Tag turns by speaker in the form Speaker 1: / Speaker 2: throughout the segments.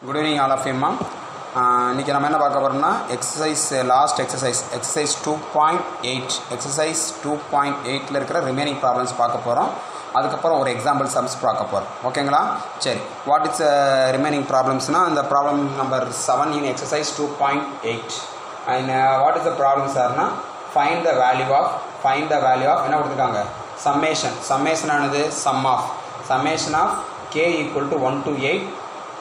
Speaker 1: Good evening all of you ma'am. இன்றைக்கி நம்ம என்ன பார்க்க போகிறோம்னா லாஸ்ட் எக்ஸசைஸ் 2.8 இருக்கிற ரிமைனிங் ப்ராப்ளம்ஸ் பார்க்க போகிறோம். அதுக்கப்புறம் ஒரு எக்ஸாம்பிள் சம்ஸ் பார்க்க போகிறோம். ஓகேங்களா? சரி, வாட் இஸ் ரிமைனிங் ப்ராப்ளம்ஸ்னால் அந்த problem number 7 in exercise 2.8 and what is the problem சார்னா ஃபைண்ட் த வேல்யூ ஆஃப் என்ன கொடுத்துருக்காங்க, சம்மேஷன் ஆனது summation of k equal to 1 to 8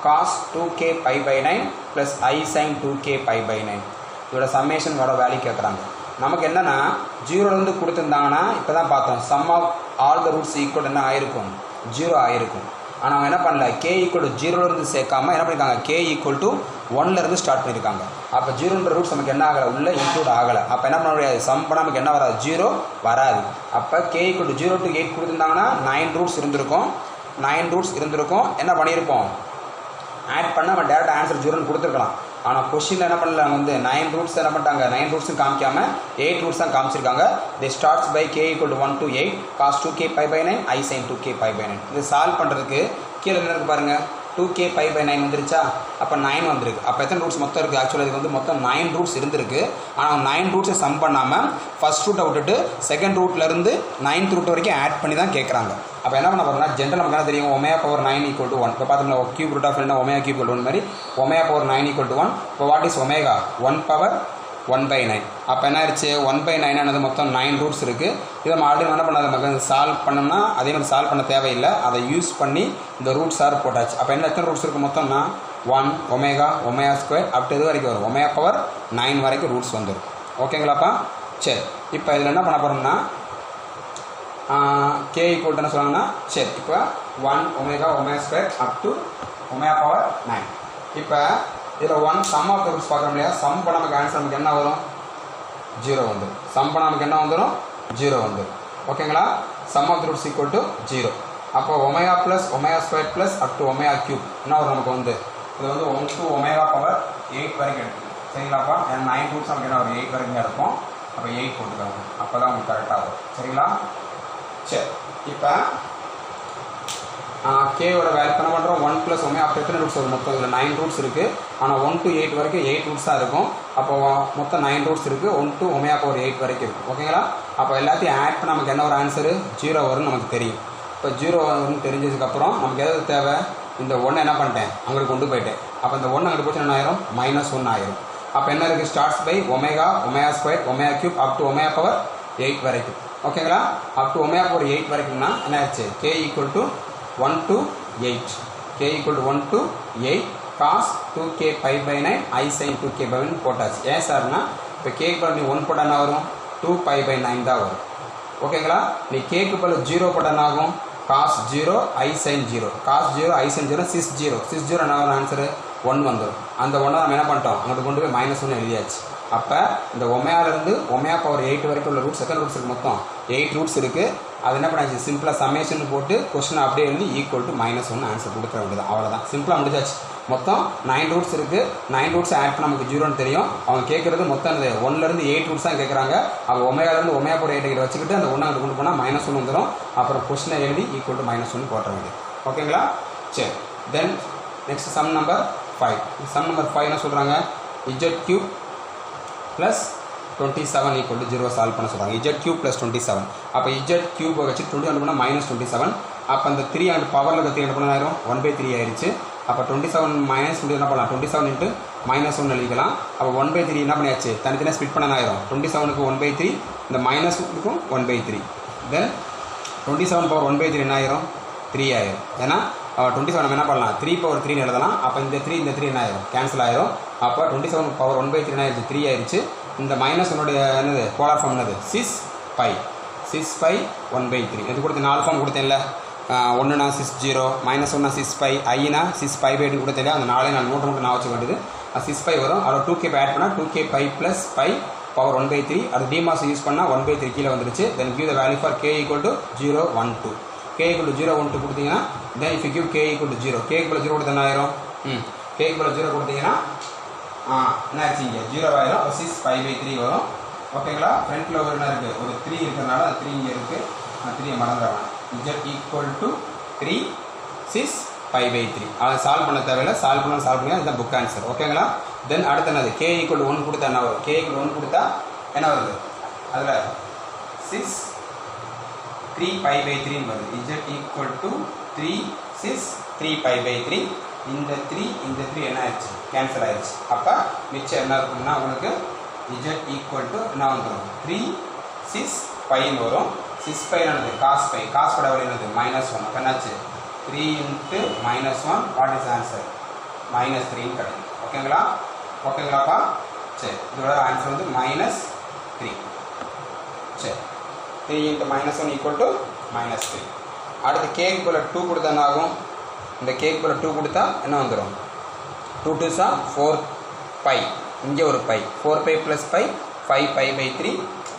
Speaker 1: cos 2k pi by 9 plus I sin 2k pi by 9. இதோட சம்மேஷனோட value கேட்குறாங்க. நமக்கு என்னென்னா ஜீரோலேருந்து கொடுத்துருந்தாங்கன்னா இப்போ தான் பார்த்தோம் sum of all the roots equal என்ன ஆயிருக்கும், 0 ஆயிருக்கும். ஆனால் அவங்க என்ன பண்ணல, k ஈக்குவல் டு 0லேருந்து சேர்க்காமல் என்ன பண்ணியிருக்காங்க, k ஈக்குவல் டு 1லேருந்து ஸ்டார்ட் பண்ணியிருக்காங்க. அப்போ 0ன்ற ரூட்ஸ் நமக்கு என்ன ஆகலை, உள்ளே இன்க்ளூட் ஆகலை. அப்போ என்ன பண்ண முடியாது, சம் பண்ண நமக்கு என்ன வராது, 0 வராது. அப்போ k ஈக்குவல் டு 0 to 8 கொடுத்துருந்தாங்கன்னா 9 ரூட்ஸ் இருந்திருக்கும். என்ன பண்ணியிருப்போம், ஆட் பண்ண நம்ம டேரெக்டாக ஆன்சர் 0ன்னு கொடுத்துருக்கலாம். ஆனால் கொஸ்டினில் என்ன பண்ணல, வந்து 9 ரூட்ஸ் என்ன பண்ணிட்டாங்க, 9 ரூட்ஸும் காமிக்காமல் 8 ரூட்ஸ் தான் காமிச்சிருக்காங்க. The starts by k equal to 1 to 8 cos 2k pi by 9 I sin 2k pi by 9. இது சால்வ் பண்ணுறதுக்கு கீழே என்ன இருக்குது பாருங்கள், 2k pi by 9 வந்துருச்சா, அப்போ 9 வந்திருக்கு. அப்போ எத்தனை ரூட்ஸ் மொத்தம் இருக்குது, ஆக்சுவலாக இதுக்கு வந்து மொத்தம் 9 ரூட்ஸ் இருந்திருக்கு. ஆனால் 9 ரூட்ஸை சம் பண்ணாமல் ஃபஸ்ட் ரூட்டை விட்டுட்டு செகண்ட் ரூட்லேருந்து 9th ரூட் வரைக்கும் ஆட் பண்ணி தான் கேட்குறாங்க. அப்போ என்ன பண்ண போகிறோம்னா, ஜென்ரல் நமக்கு என்ன தெரியும், ஒமேகா பவர் 9 ஈக்குவல் டு 1. இப்போ பார்த்தோம்னா கியூப் ரூட் ஆஃப் என்ன ஒமேகா கியூப் 1 மாதிரி ஒமேகா பவர் 9 ஈக்குவல் டு 1. இப்போ வாட் இஸ் ஒமேகா, 1 பவர் 1/9. அப்போ என்ன ஆயிடுச்சு, 1/9 ஆனது மொத்தம் 9 ரூட்ஸ் இருக்குது. இதை நம்ம ஆல்ரெடி என்ன பண்ணாது, நமக்கு சால்வ் பண்ணோம்னா அதே மாதிரி சால்வ் பண்ண தேவையில்லை, அதை யூஸ் பண்ணி இந்த ரூட்ஸ் ஆர் போட்டாச்சு. அப்போ என்ன எத்தனை ரூட்ஸ் இருக்குது மொத்தம்னா 1 ஒமேகா ஸ்கொயர் அப் டு இது வரைக்கும் வரும், ஒமேகா பவர் 9 வரைக்கும் ரூட்ஸ் வந்துடும். ஓகேங்களாப்பா? சரி, இப்போ இதில் என்ன பண்ண போகிறோம்னா k ஈக்குவல் என்ன சொன்னாங்கன்னா, சரி இப்போ 1 omega square up to omega power 9. இப்போ இதில் 1 சம் ஆஃப் த ரூட்ஸ் பார்க்க முடியாது. சம் பண்ண நமக்கு ஆன்சர் நமக்கு என்ன வரும், 0 வந்துடும். சம் பண்ண நமக்கு என்ன வந்துடும், 0 வந்துடும். ஓகேங்களா? Sum of the roots equal to 0. அப்போ omega plus omega square plus up to omega cube என்ன வரும் நமக்கு வந்து, இது வந்து 1 to ஒமேகா பவர் 8 வரைக்கும் எடுக்கும். சரிங்களாப்பா? 9 ரூட்ஸ் நமக்கு என்ன ஒரு 8 வரைக்கும் எடுப்போம். அப்போ 8 போட்டுக்காங்க, அப்போ தான் உங்களுக்கு கரெக்டாக வரும். சரிங்களா? சரி, இப்போ கேவோட வேல்யூ பண்ண பண்ணுறோம் 1 + ஒமேகா. அப்போ எத்தனை ரூட்ஸ் வரும் மொத்தம், இதில் 9 ரூட்ஸ் இருக்குது. ஆனால் 1 to 8 வரைக்கும் 8 ரூட்ஸாக இருக்கும். அப்போ மொத்தம் 9 ரூட்ஸ் இருக்குது, 1 to ஒமேகா பவர் 8 வரைக்கும் இருக்கும். ஓகேங்களா? அப்போ எல்லாத்தையும் ஆட் பண்ண நமக்கு என்ன ஒரு ஆன்சரு, 0 வரும்னு நமக்கு தெரியும். இப்போ 0 வரும்னு தெரிஞ்சதுக்கப்புறம் நமக்கு எதாவது தேவை, இந்த 1 என்ன பண்ணிட்டேன் அங்கே கொண்டு போயிட்டேன். அப்போ இந்த 1 அங்கே போச்சு என்ன ஆயிரும், -1 ஆயிரும். அப்போ என்ன இருக்குது, starts by omega square omega cube up to omega power 8 வரைக்கும். ஓகேங்களா? அப் டு ஒமேகா பவர் 8 வரைக்கும்னா என்ன ஆச்சு, k equal to 1 to 8 cos 2k pi by 9 I sin 2k by 9 போட்டாச்சு. ஏன் சார்னா இப்போ கேக்கு பண்ணி 1 போட்டால் என்ன வரும், 2 pi by 9 தான் வரும். ஓகேங்களா? நீ கேக்கு பல 0 போட்டால் என்ன ஆகும், cos 0 I sin 0 sis 0 என்ன வரும் ஆன்சரு, 1 வந்துடும். அந்த 1 நம்ம என்ன பண்ணிட்டோம், அங்கிட்டு கொண்டு போய் -1 எழுதியாச்சு. அப்போ இந்த ஒமேகாலேருந்து ஒமேகா பவர் 8 வரைக்கும் உள்ள ரூட்ஸ் எத்தனை ரூட்ஸ் இருக்குது, மொத்தம் 8 ரூட்ஸ் இருக்குது. அது என்ன பண்ணாச்சு, சிம்பிளாக சம்மேஷன் போட்டு கொஸ்டின் அப்படியே எழுதி ஈக்குவல் டு -1 ஆன்சர் கொடுக்க வேண்டியது, அவ்வளோதான். சிம்பிளாக முடிஞ்சாச்சு. மொத்தம் 9 ரூட்ஸ் இருக்குது. 9 ரூட்ஸ் ஆட் பண்ண நமக்கு 0ன்னு தெரியும். அவங்க கேட்குறது மொத்தம் 1லேருந்து 8 ரூட்ஸ் தான் கேட்குறாங்க. அப்போ ஒமேகாலேருந்து ஒமேகா பவர் 8 வச்சுக்கிட்டு அந்த 1 அங்கே கொண்டு போனால் -1 வந்துடும். அப்புறம் கொஸ்டினை எழுதி ஈக்குவல் டு -1 போட்ட வேண்டியது. ஓகேங்களா? சரி, then next sum number 5. Sum number 5 என்ன சொல்கிறாங்க, z³ plus 27 equal to 0 solve பண்ண சொல்கிறாங்க. z³ plus 27. அப்போ z³ வச்சு 20 பண்ணால் -27. அப்போ அந்த 3 அண்ட் பவரில் 3 என்ன பண்ண ஆயிரும், 1/3 ஆயிடுச்சு. அப்போ 27 -20 என்ன பண்ணலாம், 27 × -1 எழுதிக்கலாம். அப்போ 1/3 என்ன பண்ணியாச்சு, தனித்தனியாக ஸ்பிட் பண்ண ஆயிரும். 27க்கு 1/3, இந்த -க்கும் 1/3. தென் 27 பவர் 1/3 என்ன ஆயிரும், 3 ஆயிரும். ஏன்னா 27 நம்ம என்ன பண்ணலாம், 3/3 எழுதலாம். அப்போ இந்த 3 என்ன ஆயிரும், கேன்சல் ஆயிரும். அப்போ 27 பவர் 1/3 என்ன ஆயிடுச்சு, 3 ஆயிடுச்சு. இந்த -1 என்னது போலார் ஃபார்ம் என்னது, 6π 1/3. இது கொடுத்து 4 ஃபார்ம் கொடுத்தேன்ல, 1னா 60, -1னா 6π, iனா 6π/2 கொடுத்தேன். அந்த 4 நோட்டு நான் வச்சுக்க வேண்டியது. 6π வரும். அதில் 2k ஆட் பண்ணால் 2k π + π பவர் 1/3. அது டிமாஸ் யூஸ் பண்ணால் 1/3 கீழே வந்துருச்சு. தென் give the value for k equal to 0 1 2. k equal to 0 1 2 கொடுத்தீங்கன்னா தென் if you give k equal to 0, k equal 0 கொடுத்தா என்ன ஆயிரும், k ஈக்குவல் 0 கொடுத்தீங்கன்னா என்ன ஆச்சு, இங்கே 0 ஆயிரும். 6π/3 வரும். ஓகேங்களா? ஃப்ரண்ட்டில் ஒரு என்ன இருக்குது, ஒரு 3 இருக்கிறதுனால அது 3 இங்கே இருக்குது. 3 மறந்துடுவேன். z equal to 3 6 pi pi three. அதை சால்வ் பண்ண தேவையில்லை, சால்வ் பண்ணி இதுதான் புக் ஆன்சர். ஓகேங்களா? தென் அடுத்து என்னது, கே ஈக்குவல் 1 கொடுத்தா என்ன வரும்? கே ஈக்குவல் 1 கொடுத்தா என்ன வருது? அதில் 6 3 பை பை 3 வருது. Z equal to 3 6 3 pi pi 3. இந்த 3 என்ன ஆயிடுச்சு? கேன்சல் ஆயிடுச்சு. அப்போ மிச்சம் என்ன இருக்கும்னா உங்களுக்கு இஜெட் ஈக்குவல் டு என்ன வந்துடும்? 3 6 பைன்னு வரும். 6 பை என்னது? Cos by. காஸ் பட வழி என்னது? -1. அப்போ என்னாச்சு? 3 × -1 வாட் இஸ் ஆன்சர்? -3 கிடைக்கும். ஓகேங்களாப்பா? சரி, இதோட ஆன்சர் வந்து -3. சரி, 3 × -1 ஈக்குவல் டு -3. அடுத்து கேக்கு போல் 2 கொடுத்தா என்ன ஆகும்? இந்த கேக்கு போல் 2 கொடுத்தா என்ன வந்துடும்? 2 2s are 4 பை. இங்கே ஒரு pi. 4 pi + pi 5 pi pi 3.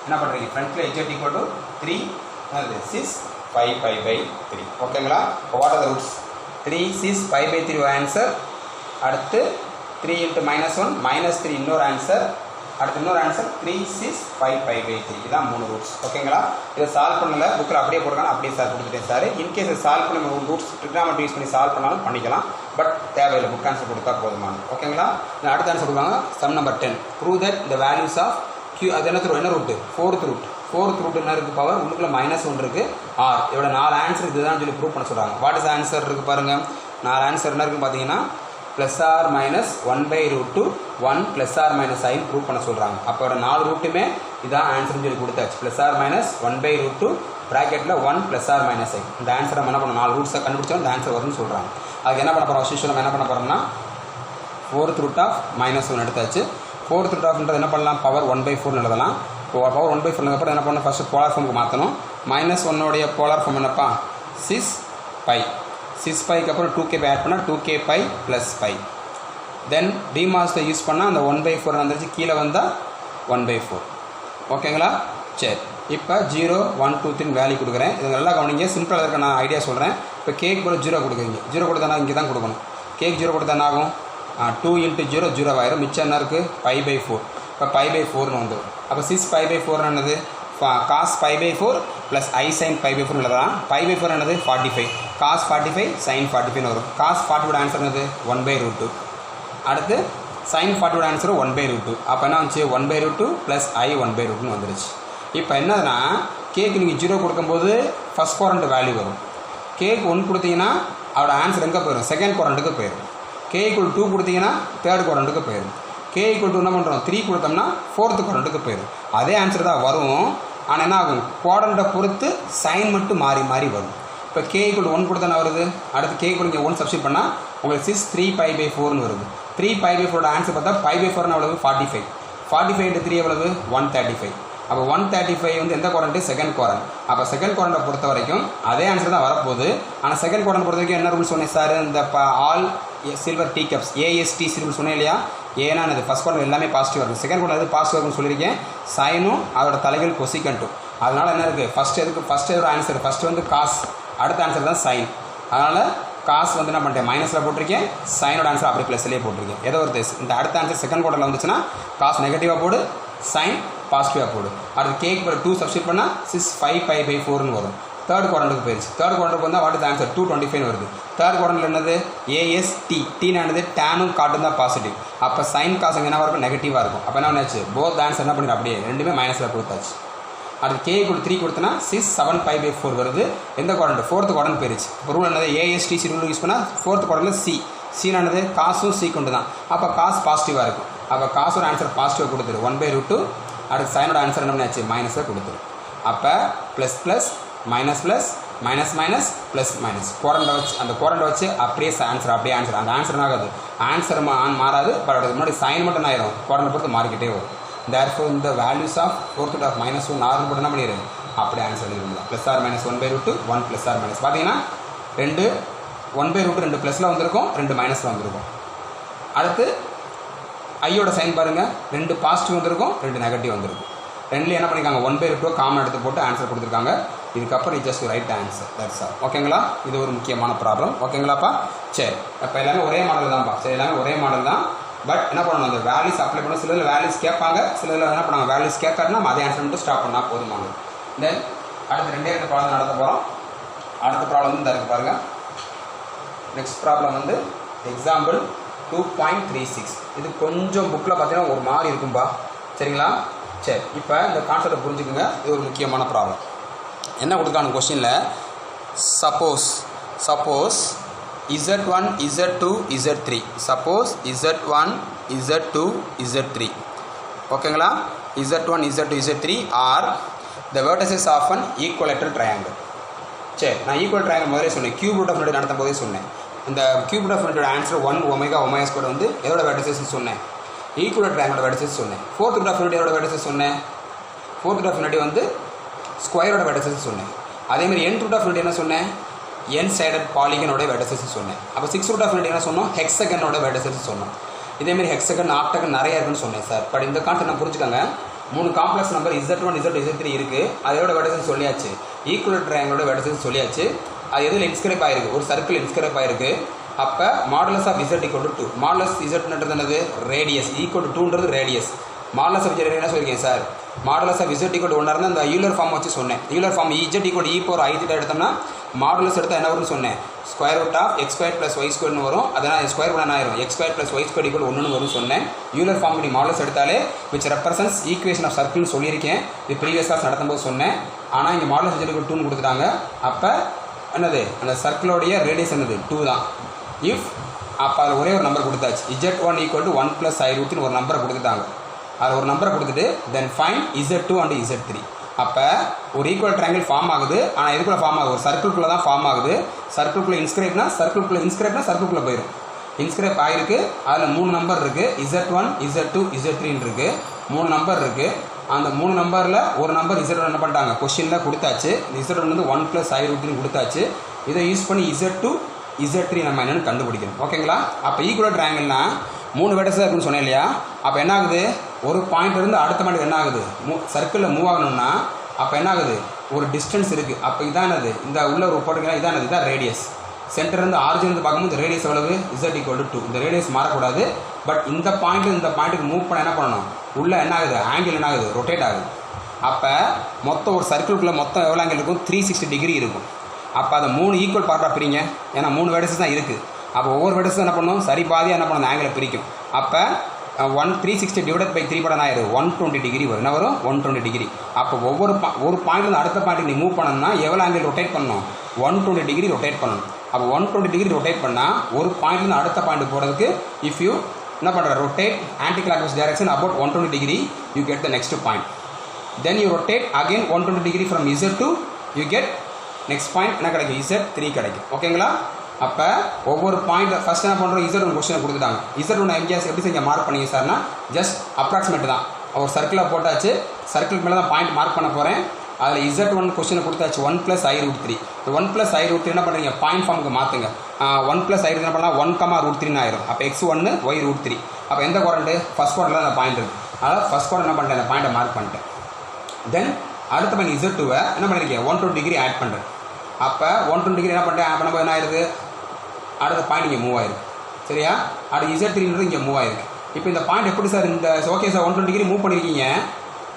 Speaker 1: என்ன பண்ணுறீங்க? ஃப்ரண்ட்டில் இஜெட் ஈக்குவல் டு 3 என்னது? 6 5 பை பை 3. ஓகேங்களா? What are the roots? 3 6 5 pi 3 ஒரு ஆன்சர். அடுத்து 3 × -1 -3 இன்னொரு ஆன்சர். அடுத்து இன்னொரு ஆன்சர் 3 6 5 பை பை 3. இதான் 3 ரூட்ஸ். ஓகேங்களா? இதை சால்வ் பண்ணல, புக்கில் அப்படியே போட்டுருக்காங்க, அப்படியே சார் கொடுத்துட்டேன் சார். இன்கேஸ் சால்வ் பண்ணி ரூட்ஸ் ட்ரிக்னாமெட்ரி யூஸ் பண்ணி சால்வ் பண்ணாலும் பண்ணிக்கலாம், பட் தேவையில்லை, புக் ஆன்சர் கொடுத்தா போதுமானது. ஓகேங்களா? அடுத்த ஆன்சர் கொடுப்பாங்க sum number 10. Prove that the values of Q. அது என்ன ரூட்டு? ஃபோர்த் ரூட் என்ன இருக்குது? பவர் உள்ளுக்குள்ள -1 இருக்குது. ஆர் இதோட 4 ஆன்சர் இதுதான் சொல்லி ப்ரூவ் பண்ண சொல்கிறாங்க. வாட் இஸ் ஆன்சர் இருக்குது பாருங்கள். 4 ஆன்சர் என்ன இருக்குது பார்த்தீங்கன்னா +or-1/√2 1 +or-i ப்ரூவ் பண்ண சொல்கிறாங்க. அப்போ 4 ரூட்டுமே இதான் ஆன்சர்னு சொல்லி கொடுத்தாச்சு. +or-1/√2 ப்ராக்கெட்டில் 1 +or-i. இந்த ஆன்சர் நம்ம என்ன பண்ணணும்? 4 ரூட்ஸை கண்டுபிடிச்சோம், இந்த ஆன்சர் வரும்னு சொல்கிறாங்க. அதுக்கு என்ன பண்ண போகிறோம்? அசிஷுவல் நம்ம என்ன பண்ண போகிறோம்னா ஃபோர்த் ரூட் ஆஃப் -1 எடுத்தாச்சு. ஃபோர்த் ரூட் ஆஃப்ன்றது என்ன பண்ணலாம்? பவர் 1/4 எழுதலாம். பவர் 1/4 அப்புறம் என்ன பண்ணணும்? ஃபஸ்ட்டு போலார் ஃபார்முக்கு மாற்றணும். -1 போலார் ஃபார்ம் என்னப்பா? 6 பை. 6 பைக்கு அப்புறம் 2k பை ஆட் பண்ணால் 2k பை + பை. தென் டிமாஸ்டர் யூஸ் பண்ணால் அந்த 1/4 வந்துருச்சு, கீழே வந்தால் 1/4. ஓகேங்களா? சரி, இப்போ 0 1 2 3 வேல்யூ கொடுக்குறேன். இது நல்லா கவனிங்க, சிம்பிளாக இருக்க நான் ஐடியா சொல்கிறேன். இப்போ கேக் போல் 0 கொடுக்குறீங்க. 0 கொடுத்தா இங்கே தான் கொடுக்கணும். கேக் 0 கொடுத்தா என்ன ஆகும்? 2 × 0 0 ஆயிரும். மிச்சம் என்ன இருக்குது? π/4. இப்போ π/4ன்னு வந்துடும். அப்போ 6 π/4 என்னது? cos π/4 + i sin π/4 எழுதலாம். π/4 என்னது? 45. cos 45 sin 45 வரும். cos 40 ஆன்சர் என்னது? 1/√2. அடுத்து sin 40 ஆன்சர் 1/√2. அப்போ என்ன வந்துச்சு? 1/√2 + i 1/√2 வந்துருச்சு. இப்போ என்னதுன்னா கேக்கு நீங்கள் 0 கொடுக்கும்போது ஃபஸ்ட் குவாரண்ட் வேல்யூ வரும். கேக்கு 1 கொடுத்தீங்கன்னா அவரோட ஆன்சர் எங்கே போயிடும்? செகண்ட் குவாரண்ட்டுக்கு போயிடும். k = 2 கொடுத்தீங்கன்னா தேர்ட் குவாரண்ட்டுக்கு போயிடும். k = 2 என்ன பண்ணுறோம்? 3 கொடுத்தோம்னா ஃபோர்த்து குவாரண்ட்டுக்கு போயிடும். அதே ஆன்சர் தான் வரும், ஆனால் என்ன ஆகும்? குவாரண்ட்டை பொறுத்து சைன் மட்டும் மாறி மாறி வரும். இப்போ k = 1 கொடுத்தா வருது. அடுத்து k = இங்கே 1 சப்ஸ்டிட் பண்ணால் உங்களுக்கு 6 3 π/4ன்னு வருது. 3 π/4 ஆன்சர் பார்த்தா π/4 எவ்வளவு? 45. 45 × 3 எவ்வளவு? 135. அப்போ 135 வந்து எந்த குவாரண்ட்டு? Second quadrant. அப்போ செகண்ட் குவாரண்ட்டை பொறுத்த வரைக்கும் அதே ஆன்சர் தான் வரப்போகுது. ஆனால் செகண்ட் குவாரண்ட் பொறுத்த வரைக்கும் என்ன ரூல் சொன்னேன் சார்? இந்த all silver tea cups AST rule சொன்னேன் இல்லையா? ஏன்னா அது ஃபஸ்ட் குவாரண்ட் எல்லாமே பாசிட்டிவ் இருக்கும், செகண்ட் குவாரண்ட் அது பாசிட்டிவ் இருக்குன்னு சொல்லியிருக்கேன். சைனும் அதோட தலைகள் கொசிகண்ட்டும். அதனால் என்ன இருக்குது? ஃபஸ்ட்டு எதோ ஆன்சர் ஃபஸ்ட்டு வந்து காஸ், அடுத்த ஆன்சர் தான் சைன். அதனால் காசு வந்து என்ன பண்ணிட்டேன்? மைனஸில் போட்டிருக்கேன். சைனோட ஆன்சர் அப்படி +லேயே போட்டிருக்கேன். ஏதோ ஒரு இந்த அடுத்த ஆன்சர் செகண்ட் குவார்ட்டரில் வந்துச்சுன்னா காசு நெகட்டிவாக போடு, சைன் பாசிட்டிவாக போடு. அடுத்து கேக் 2 சப்ஸ்டிட் பண்ணால் 6 5 π/4ன்னு வரும். தேர்ட் குவாரண்ட்டுக்கு போயிடுச்சு. தேர்ட் குவாரண்ட்டுக்கு வந்தால் வாட் இஸ் ஆன்சர்? 225 வருது. தேர்ட் குவாரண்ட்டில் என்னது? AST. டீனானது டேனும் காட்டும் தான் பாசிட்டிவ். அப்போ சைன் காசு எங்கே என்ன இருக்கும்? நெகட்டிவாக இருக்கும். அப்போ என்ன ஆச்சு? போத் ஆன்சர் என்ன பண்ணிடும்? அப்படியே ரெண்டுமே மைனஸில் கொடுத்தாச்சு. அடுத்து k = 3 கொடுத்தனா 6 7 π/4 வருது. எந்த குவாரண்ட்? ஃபோர்த் குவாரண்ட் போயிடுச்சு. இப்போ ரூல் என்னது? AST ரூல் யூஸ் பண்ணால் ஃபோர்த் குவாரண்ட்டில் சீனானது காசும் சி கொண்டு தான். அப்போ காசு பாசிட்டிவாக இருக்கும். அப்போ காசோட ஆன்சர் பாசிட்டிவாக கொடுத்துரு 1/√2. அடுத்து சைனோட ஆன்சர் என்ன பண்ணியாச்சு? மைனஸாக கொடுத்துரு. அப்போ ப்ளஸ் மைனஸ் ப்ளஸ் மைனஸ் குவாரண்ட்டை வச்சு அந்த குவாரண்ட்டை வச்சு அப்படியே ஆன்சர் அந்த ஆன்சர் ஆகாது. ஆன்சர் மாறாது, பட் அதுக்கு முன்னாடி சைன் மட்டும் ஆயிரும். குவாரண்ட்டை பொறுத்து மாறிக்கிட்டே வரும். therefore இந்த values of fourth root of -1 ஆறு போட்டு என்ன பண்ணிடுது? அப்படியே ஆன்சர் எழுதிருந்தோம். +or-1/√2 1 +or- பார்த்தீங்கன்னா 2 1/√2 2 ப்ளஸில் வந்திருக்கும், 2 மைனஸில் வந்திருக்கும். அடுத்து ஐயோட சைன் பாருங்கள், 2 பாசிட்டிவ் வந்திருக்கும், 2 நெகட்டிவ் வந்திருக்கும். ரெண்டுலேயும் என்ன பண்ணியிருக்காங்க? 1/√2 காமன் எடுத்து போட்டு ஆன்சர் கொடுத்துருக்காங்க. இதுக்கப்புறம் just right answer, that's all. ஓகேங்களா? இது ஒரு முக்கியமான ப்ராப்ளம். ஓகேங்களாப்பா? சரி, இப்போ எல்லாமே ஒரே மாடல் தான்ப்பா. சரி, எல்லாமே ஒரே மாடல் தான். பட் என்ன பண்ணணும்? அந்த வேல்யூஸ் அப்ளை பண்ண சிலர் வேல்யூஸ் கேட்பாங்க, சிலர் என்ன பண்ணாங்க? வேல்யூஸ் கேட்காருன்னா நம்ம அதே ஆன்சர் மட்டும் ஸ்டாப் பண்ணால் போதுமானது. தென் அடுத்து 2 ப்ராப்ளம் நடத்த போகிறோம். அடுத்த ப்ராப்ளம் வந்து இந்த இருக்கு பாருங்கள். நெக்ஸ்ட் ப்ராப்ளம் வந்து எக்ஸாம்பிள் 2.36. இது கொஞ்சம் புக்கில் பார்த்தீங்கன்னா ஒரு மாதிரி இருக்கும்பா, சரிங்களா? சரி, இப்போ இந்த கான்செப்டை புரிஞ்சுக்குங்க. இது ஒரு முக்கியமான ப்ராப்ளம். என்ன கொடுத்துருக்காங்க கொஸ்டினில், suppose Z1 Z2 Z3, suppose Z1 Z2 Z3, ஓகேங்களா? Z1 Z2 Z3 are the vertices of an equilateral triangle. சரி, நான் ஈக்குவல் ட்ரையாங்கிள் முதலே சொன்னேன், கியூப் ரூட் ஆஃப் யூனிட் நடத்தும் போதே சொன்னேன். இந்த கியூப் ரூட் ஆஃப் யூனிட்டோட ஆன்சர் 1 ஒமேகா ஸ்கொயர் வந்து எதோட வெர்டிசஸ் சொன்னேன், ஈக்குவல் ட்ரையாங்கிளோட வெர்டிசஸ் சொன்னேன். ஃபோர்த் ரூட் ஆஃப் யூனிட் எதோட வெர்டிசஸ் சொன்னேன், ஃபோர்த் ரூட் ஆஃப் யூனிட் வந்து ஸ்கொயரோட வெர்டிசஸ் சொன்னேன். அதேமாதிரி n ரூட் ஆஃப் யூனிட் என்ன சொன்னேன், n சைடட் பாலிகனோட வெர்டிசஸ் சொன்னேன். அப்போ 6 ரூட் ஆஃப் யூனிட் என்ன சொன்னோம், ஹெக்ஸகனோட வெர்டிசஸ் சொன்னோம். இதேமாரி ஹெக்ஸகன் ஆக்டகன் நிறைய இருக்குன்னு சொன்னேன் சார். பட் இந்த கான்செப்ட் நான் புரிஞ்சுக்கோங்க. 3 complex number Z1 Z2 Z3 இருக்குது, அதோட வெர்டிசஸ் சொல்லியாச்சு. ஈக்குவல் ட்ரையாங்கிளோட வெர்டிசஸ் சொல்லியாச்சு. அது எதில் இன்ஸ்கிரைப் ஆயிருக்கு, ஒரு சர்க்கிள் இன்ஸ்கிரைப் ஆயிருக்கு. அப்போ modulus of Z = 2, modulus Z என்னது ரேடியஸ், ஈக்குவல் டு 2ன்றது ரேடியஸ். மாடுலஸ் ஆஃப் Z என்ன சொல்லியிருக்கேன் சார், மாடுலஸ் ஆஃப் Z = 1 இருந்தால் அந்த யூலர் ஃபார்ம் வச்சு சொன்னேன். யூலர் ஃபார்ம் Z = e⁻i⁻θ எடுத்தோம்னா மாடுலஸ் எடுத்தால் என்ன வரும்னு சொன்னேன், square root of x² + y² வரும். அதனால் ஸ்கொயர் பண்ண ஆயிரும், x² + y² = 1 வரும் சொன்னேன். யூலர் ஃபார்ம் நீ மாடுலஸ் எடுத்தாலே விச் ரெப்ரசன்ஸ் ஈக்குவேஷன் ஆஃப் சர்க்கிள்னு சொல்லியிருக்கேன். இது ப்ரீவியஸ் கிளாஸ் நடத்தும்போது சொன்னேன். ஆனால் இங்கே மாடுலஸ் Z = 2ன்னு கொடுத்துட்டாங்க. அப்போ என்னது, அந்த சர்க்கிளோடைய ரேடியஸ் என்னது 2 தான். இஃப் அப்போ அதில் ஒரே ஒரு நம்பர் கொடுத்தாச்சு, Z1 = 1 + i√ன்னு ஒரு நம்பரை கொடுத்துட்டாங்க. அது ஒரு நம்பரை கொடுத்துட்டு then find Z2 and Z3. அப்போ ஒரு ஈக்குவல் ட்ரையாங்கிள் ஃபார்ம் ஆகுது. ஆனால் எதுக்குள்ளே ஃபார்ம் ஆகுது, ஒரு சர்க்கிள்குள்ளே தான் ஃபார்ம் ஆகுது. சர்க்கிள்குள்ளே இன்ஸ்கிரைப்னா சர்க்கிள்குள்ளே போயிடும். இன்ஸ்கிரைப் ஆகிருக்கு. அதில் 3 நம்பர் இருக்குது, Z1 Z2 Z3ன்னு இருக்குது. 3 நம்பர் இருக்குது. அந்த 3 நம்பரில் ஒரு நம்பர் Z1 என்ன பண்ணிட்டாங்க, கொஸ்டினில் கொடுத்தாச்சு. Z1 வந்து 1 + i√ன்னு கொடுத்தாச்சு. இதை யூஸ் பண்ணி Z2 Z3 நம்ம என்னென்னு கண்டுபிடிக்கணும், ஓகேங்களா? அப்போ ஈக்குவல் ட்ரையாங்கிள்னா 3 வெர்டிசஸ் இருக்குன்னு சொன்னேன் இல்லையா? அப்போ என்ன ஆகுது, ஒரு பாயிண்ட்லேருந்து அடுத்த பாயிண்ட் என்ன ஆகுது, சர்க்கிளில் மூவ் ஆகணும்னா அப்போ என்ன ஆகுது, ஒரு டிஸ்டன்ஸ் இருக்குது. அப்போ இதான் என்னது, இந்த உள்ள ஒரு போட்டுக்கலாம், இதான் ரேடியஸ். சென்டர்லேருந்து ஆரிஜின் பார்க்கும்போது ரேடியஸ் எவ்வளவு, Z = 2. இந்த ரேடியஸ் மாறக்கூடாது. பட் இந்த பாயிண்ட்டு இந்த பாயிண்ட்டுக்கு மூவ் பண்ண என்ன பண்ணணும், உள்ளே என்ன ஆகுது, ஆங்கிள் என்ன ஆகுது, ரொட்டேட் ஆகுது. அப்போ மொத்தம் ஒரு சர்க்கிள்குள்ளே மொத்தம் எவ்வளோ ஆங்கிள் இருக்கும், 360 டிகிரி இருக்கும். அப்போ அதை 3 ஈக்குவல் பார்ட்டாக பிரிங்க. ஏன்னா 3 வெர்டிசஸ் தான் இருக்குது. அப்போ ஒவ்வொரு வெர்டிசஸ் என்ன பண்ணணும், சரி பாதியாக என்ன பண்ணணும், ஆங்கிளை பிரிக்கும். அப்போ 360 டிவைடட் பை 3 படம் ஆயிரும், 120 டிகிரி வரும். என்ன வரும், 120 டிகிரி. அப்போ ஒரு பாயிண்ட்லேருந்து அடுத்த பாயிண்ட்டுக்கு நீ மூவ் பண்ணணும்னா எவ்வளோ ஆங்கிள் ரொட்டேட் பண்ணணும், 120 டிகிரி ரொட்டேட் பண்ணணும். அப்போ 120 டிகிரி ரொட்டேட் பண்ணால் ஒரு பாயிண்ட்லேருந்து அடுத்த பாயிண்ட் போகிறதுக்கு இஃப் யூ என்ன பண்ணுற, rotate anti clockwise direction about 120 degree, you get the next point. Then you rotate again 120 degree from Z2, you get next point என்ன கிடைக்கும், Z3 கிடைக்கும், ஓகேங்களா? அப்போ ஒவ்வொரு பாயிண்ட் ஃபஸ்ட் என்ன பண்ணுறோம், Z1 கொஸ்டினை கொடுத்துட்டாங்க. Z1 எம்ஜிஎஸ் எப்படி செஞ்ச மார்க் பண்ணிங்க சார்னா, ஜஸ்ட் அப்ராக்சிமேட் தான். ஒரு சர்க்கிளாக போட்டாச்சு, சர்க்கிள் மேலே தான் பாயிண்ட் மார்க் பண்ண போகிறேன். அதில் Z1 கொஸ்டினை கொடுத்தாச்சு, 1 + i√3. இந்த 1 + i√3 என்ன பண்ணுறீங்க, பாயிண்ட் ஃபார்முக்கு மாற்றுங்க. 1 + i√3 என்ன பண்ணால் 1, ஆயிரும். அப்போ x1 y√3. அப்போ எந்த குவாரண்ட்டு, ஃபஸ்ட் குவாரண்டில் அந்த பாயிண்ட் இருக்குது. அதனால் ஃபஸ்ட் குவாரண்ட் என்ன பண்ணிட்டேன், அந்த பாயிண்ட்டை மார்க் பண்ணிட்டேன். தென் அடுத்த பாயிண்ட் Z2 என்ன பண்ணியிருக்கேன், 120 டிகிரி ஆட் பண்ணுறேன். அப்போ 120 டிகிரி என்ன பண்ணிட்டேன், அப்போ நம்ம என்ன ஆயிருக்கு, அடுத்த பாயிண்ட் இங்கே மூவ் ஆயிருக்கு, சரியா? அடுத்து Z3 இங்கே மூவ் ஆயிருக்கு. இப்போ இந்த பாயிண்ட் எப்படி சார், இந்த ஓகே சார் 120 டிகிரி மூவ் பண்ணியிருக்கீங்க.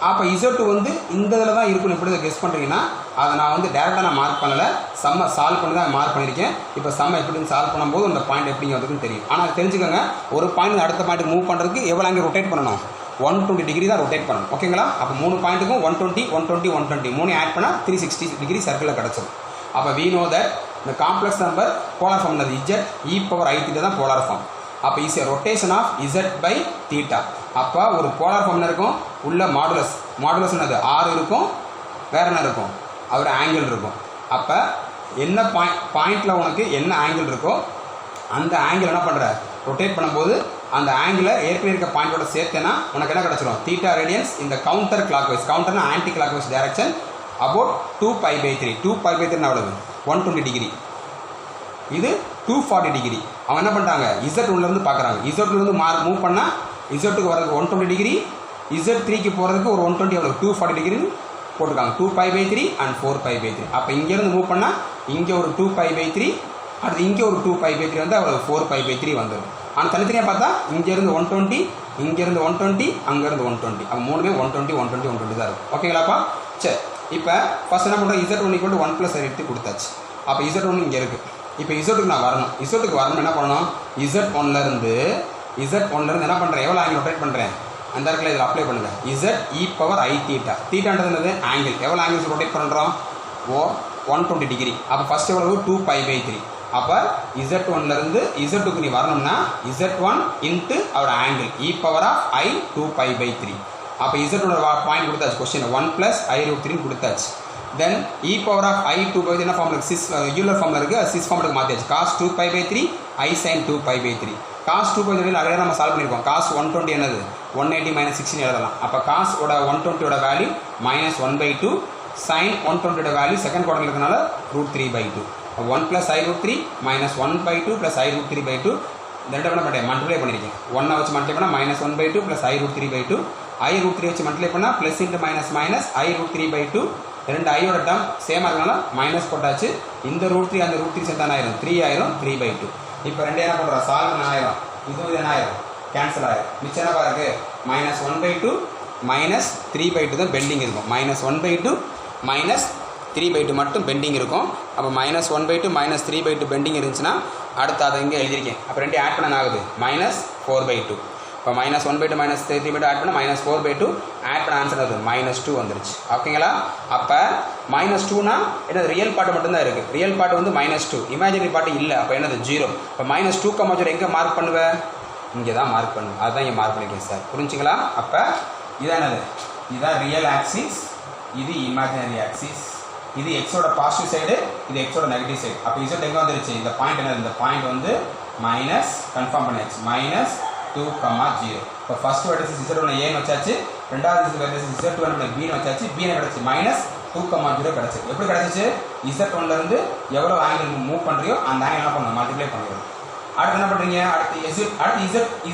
Speaker 1: அப்போ Z2 வந்து இந்த இதில் தான் இருக்குன்னு எப்படி கெஸ் பண்ணுறீங்கன்னா, அதை நான் வந்து டேரெக்டாக நான் மார்க் பண்ணலை, சம்மை சால்வ் பண்ணி தான் மார்க் பண்ணியிருக்கேன். இப்போ சம்மை எப்படின்னு சால்வ் பண்ணும்போது அந்த பாயிண்ட் எப்படிங்க வந்துக்குன்னு தெரியும். ஆனால் தெரிஞ்சுக்கோங்க, ஒரு பாயிண்ட் அடுத்த பாயிண்ட் மூவ் பண்ணுறதுக்கு எவ்வளோ அங்கே ரொட்டேட் பண்ணணும், 120 டிகிரி தான் ரொட்டேட் பண்ணணும், ஓகேங்களா? அப்போ 3 பாயிண்ட்டுக்கும் 120 120 120 3 ஆட் பண்ணால் 360 டிகிரி சர்க்கிளில் கிடச்சிடும். அப்போ we know that இந்த காம்ப்ளெக்ஸ் நம்பர் போலார் ஃபார்ம் அது Z e⁻i⁻θ தான் போலார் ஃபார்ம். அப்போ is a rotation of Z/θ. அப்போ ஒரு போலார் ஃபார்ம் இருக்கும், உள்ள மாடுலஸ் என்னது R இருக்கும், வேறு என்ன இருக்கும், அவர் ஆங்கிள் இருக்கும். அப்போ என்ன பாயிண்டில் உனக்கு என்ன ஆங்கிள் இருக்கோ அந்த ஆங்கிள் என்ன பண்ணுற, ரொட்டேட் பண்ணும்போது அந்த ஆங்கிளை ஏற்கனவே இருக்க பாயிண்டோட சேர்த்தேன்னா உனக்கு என்ன கிடச்சிரும், θ ரேடியன்ஸ் இந்த கவுண்டர் கிளாக்வைஸ், கவுண்டர்னா ஆன்டி கிளாக்வைஸ் டைரக்ஷன் அபவுட் 2π/3. 2π/3 எவ்வளவு, 120 டிகிரி. இது 240 டிகிரி. அவங்க என்ன பண்ணிட்டாங்க, Z1லேருந்து பார்க்குறாங்க. Z1லேருந்து மூவ் பண்ணால் Z2க்கு வரதுக்கு 120 டிகிரி, Z3க்கு போகிறதுக்கு ஒரு 120 எவ்வளோ 240 டிகிரின்னு போட்டிருக்காங்க. 2π/3 அண்ட் 4π/3. அப்போ இங்கேருந்து மூவ் பண்ணால் இங்கே ஒரு 2π/3, அடுத்து இங்கே ஒரு 2π/3 வந்து அவ்வளோ 4π/3 வந்துடும். ஆனால் தனித்தனியாக பார்த்தா இங்கேருந்து 120, இங்கேருந்து 120, அங்கேருந்து 120. அப்போ மூணுமே 120 120 120 தான் இருக்கும், ஓகேங்களாப்பா? சரி, இப்போ ஃபஸ்ட் என்ன பண்ணுறோம், Z1 = 1 + i√3 கொடுத்தாச்சு. அப்போ Z1 இங்கே இருக்குது. இப்போ இசட்டுக்கு நான் வரணும். இசட்டுக்கு வரணும் என்ன பண்ணணும், Z1லேருந்து என்ன பண்ணுறேன், எவ்வளோ ஆங்கிள் ரொட்டேட் பண்ணுறேன் அந்த இடத்துல இதில் அப்ளை பண்ணுங்கள். ZE⁻I theta. தீட்டான்றது என்னது, ஆங்கிள். எவ்வளோ ஆங்கிள்ஸ் ரொட்டேட் பண்ணுறோம், 120 டிகிரி. அப்போ ஃபஸ்ட் எவ்வளவு 2π/3. அப்போ Z1லேருந்து Z2க்கு நீ வரணும்னா Z1 இன்ட்டு அவர் ஆங்கிள் E⁻I 2π/3. அப்போ Z1 பாயிண்ட் கொடுத்தாச்சு, கொஸ்டின் 1 + I√3 கொடுத்தாச்சு. தென் E⁻I 2π என்ன ஃபார்முலா, சிஸ் யூலர் ஃபார்முலா இருக்குது, சிஸ் ஃபார்முலாக்கு மாற்றியாச்சு. cos 2π/3 I sin 2π/3. cos 2π/3 நிறைய நம்ம சால்வ் பண்ணியிருக்கோம். cos 120 என்னது 180 - 16 எழுதலாம். அப்போ cos 120 value -1/2, sin 120 value second குவார்டரில் இருக்கனால √3/2. 1 + I√3 -1/2 + I√3/2. இந்த ரெண்டு என்ன பண்ணுறேன், மல்டிப்ளை பண்ணியிருக்கேன். 1 வச்சு மல்டிப்ளை பண்ணால் -1/2 + I√3/2. I√3 வச்சு மல்டிப்ளை பண்ணால் ப்ளஸ் இன்ட்டு மைனஸ் I√3/2. ரெண்டு ஐயோட டேர்ம் சேமாக இருக்கனால மைனஸ் போட்டாச்சு. இந்த √3 அந்த √3 சேர்த்தா ஆயிரும் 3 ஆயிரும் 3/2. இப்போ ரெண்டு என்ன பண்ணுறோம், சால்வ் என்ன ஆயிரும், இது என்ன ஆயிரும், கேன்சல் ஆயிரும். மிச்சம் என்ன பாருங்க, -1/2 -3/2 தான் பெண்டிங் இருக்கும். -1/2 -3/2 மட்டும் பெண்டிங் இருக்கும். அப்போ -1/2 -3/2 பெண்டிங் இருந்துச்சுன்னா அடுத்து அதை இங்கே எழுதியிருக்கேன். அப்போ ரெண்டு ஆட் பண்ண ஆகுது -4/2. இப்போ -1/2 -3/2 ஆட் பண்ணால் -4/2 ஆட் பண்ண ஆன்சர் அது -2 வந்துருச்சு. ஓகேங்களா. அப்போ -2னா என்னது, ரியல் பார்ட்டு மட்டும்தான் இருக்குது. ரியல் பார்ட்டு வந்து -2, இமேஜினரி பார்ட்டு இல்லை. அப்போ என்னது 0. இப்போ -2, எங்கே மார்க் பண்ணுவேன், இங்கே தான் மார்க் பண்ணுவேன். அதுதான் இங்கே மார்க் பண்ணிக்கிறேன் சார், புரிஞ்சுங்களா. அப்போ இதான் என்னது, இதுதான் ரியல் ஆக்சிஸ், இது இமேஜினரி ஆக்சிஸ். இது எக்ஸோட பாசிட்டிவ் சைடு, இது எக்ஸோட நெகட்டிவ் சைடு. அப்போ இசட் எங்கே வந்துருச்சு, இந்த பாயிண்ட் என்னது, இந்த பாயிண்ட் வந்து மைனஸ் கன்ஃபார்ம் பண்ணியாச்சு, -2, 0. இப்போ ஃபர்ஸ்ட் வெர்டிசஸ் Z1 ஏன்னு வச்சாச்சு, ரெண்டாவது வெர்டிசஸ் Z2 B வச்சாச்சு. B கிடச்சி -2, 0 கிடச்சி. எப்படி கிடச்சிச்சு, Z1லேருந்து எவ்வளோ ஆங்கிள் மூவ் பண்ணுறியோ அந்த ஆங்கிள் என்ன பண்ணணும், மல்டிப்ளை பண்ணுறது. அடுத்து என்ன பண்ணுறீங்க, அடுத்து